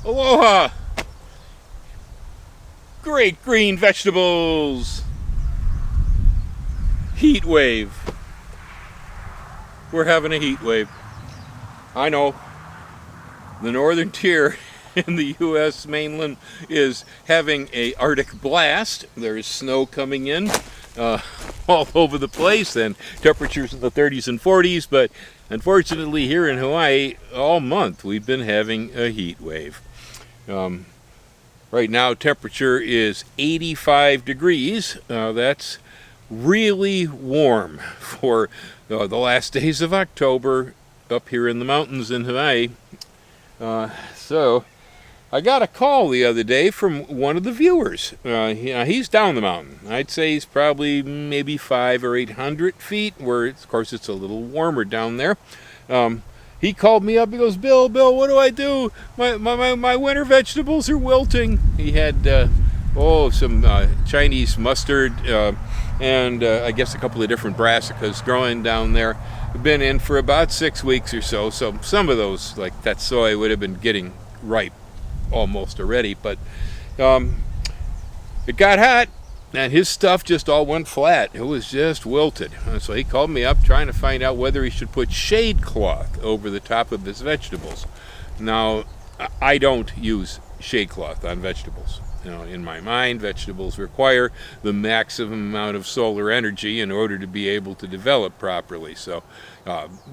Aloha! Great green vegetables! Heat wave. We're having a heat wave. I know. The northern tier in the U.S. mainland is having a Arctic blast. There's snow coming in all over the place and temperatures in the 30s and 40s, but unfortunately here in Hawaii all month we've been having a heat wave. Right now temperature is 85 degrees. That's really warm for the last days of October up here in the mountains in Hawaii. So I got a call the other day from one of the viewers. He's down the mountain. I'd say he's probably maybe 500 or 800 feet, where of course it's a little warmer down there. He called me up. He goes, Bill, what do I do? My winter vegetables are wilting. He had some Chinese mustard and I guess a couple of different brassicas growing down there. Been in for about 6 weeks or so. So some of those, like that soy, would have been getting ripe almost already. But it got hot, and his stuff just all went flat. It was just wilted. So he called me up trying to find out whether he should put shade cloth over the top of his vegetables. Now, I don't use shade cloth on vegetables. In my mind, vegetables require the maximum amount of solar energy in order to be able to develop properly. So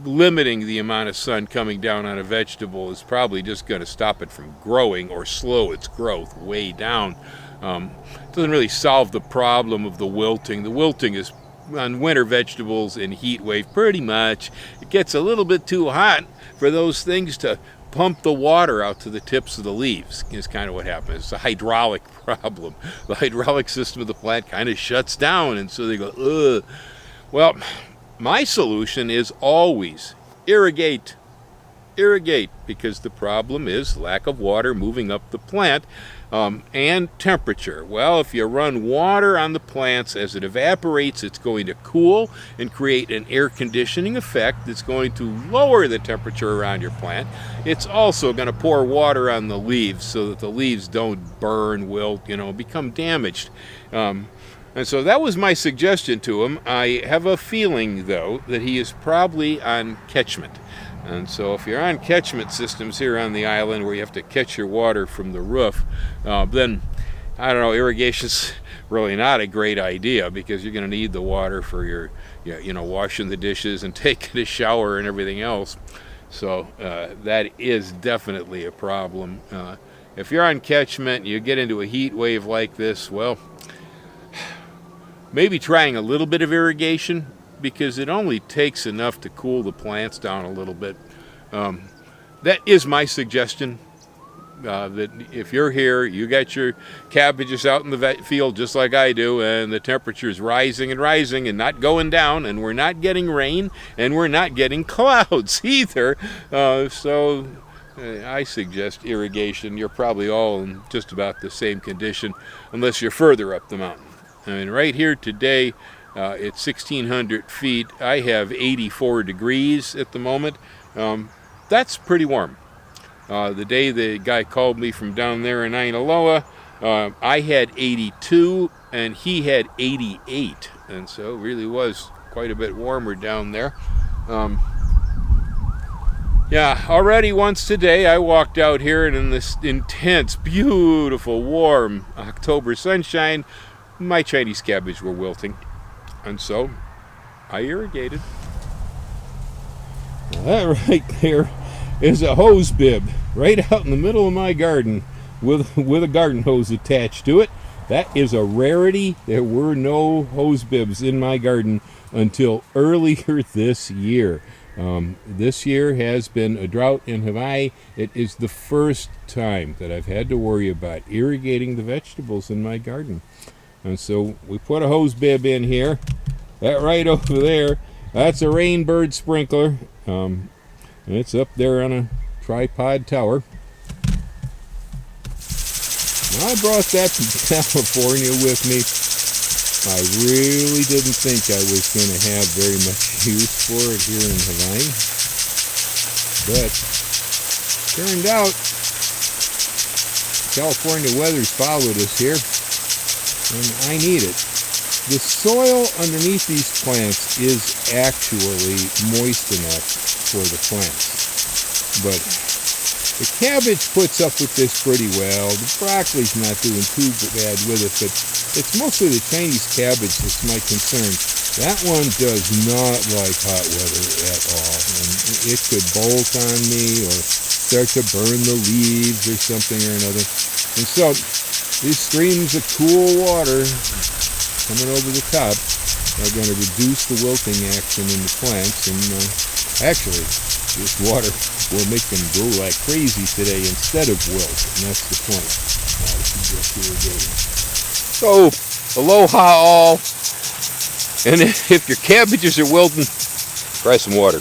limiting the amount of sun coming down on a vegetable is probably just going to stop it from growing or slow its growth way down. It doesn't really solve the problem of the wilting. The wilting is on winter vegetables in heat wave pretty much. It gets a little bit too hot for those things to pump the water out to the tips of the leaves is kind of what happens. It's a hydraulic problem. The hydraulic system of the plant kind of shuts down, and so they go, ugh. Well, my solution is always irrigate. Irrigate, because the problem is lack of water moving up the plant and temperature. Well, if you run water on the plants as it evaporates, it's going to cool and create an air conditioning effect that's going to lower the temperature around your plant. It's also going to pour water on the leaves so that the leaves don't burn, wilt, become damaged. And so that was my suggestion to him. I have a feeling, though, that he is probably on catchment. And so if you're on catchment systems here on the island where you have to catch your water from the roof, then, I don't know, irrigation's really not a great idea, because you're going to need the water for your, washing the dishes and taking a shower and everything else. So that is definitely a problem. If you're on catchment and you get into a heat wave like this, well, maybe trying a little bit of irrigation, because it only takes enough to cool the plants down a little bit. That is my suggestion, that if you're here, you got your cabbages out in the field just like I do, and the temperature is rising and not going down, and we're not getting rain, and we're not getting clouds either. So I suggest irrigation. You're probably all in just about the same condition, unless you're further up the mountain. I mean, right here today, it's 1,600 feet. I have 84 degrees at the moment. That's pretty warm. The day the guy called me from down there in Ainaloa, I had 82 and he had 88. And so it really was quite a bit warmer down there. Already once today I walked out here, and in this intense, beautiful, warm October sunshine, my Chinese cabbage were wilting. And so I irrigated. Now that right there is a hose bib right out in the middle of my garden with a garden hose attached to it. That is a rarity. There were no hose bibs in my garden until earlier this year. This year has been a drought in Hawaii. It is the first time that I've had to worry about irrigating the vegetables in my garden. And so we put a hose bib in here. That right over there, that's a Rainbird sprinkler. And it's up there on a tripod tower. Now, I brought that from California with me. I really didn't think I was going to have very much use for it here in Hawaii. But turned out California weather's followed us here, and I need it. The soil underneath these plants is actually moist enough for the plants, but the cabbage puts up with this pretty well. The broccoli's not doing too bad with it, but it's mostly the Chinese cabbage that's my concern. That one does not like hot weather at all, and it could bolt on me or start to burn the leaves or something or another. And so these streams of cool water coming over the top are going to reduce the wilting action in the plants, and actually this water will make them grow like crazy today instead of wilt, and that's the point. So, aloha all, and if your cabbages are wilting, try some water.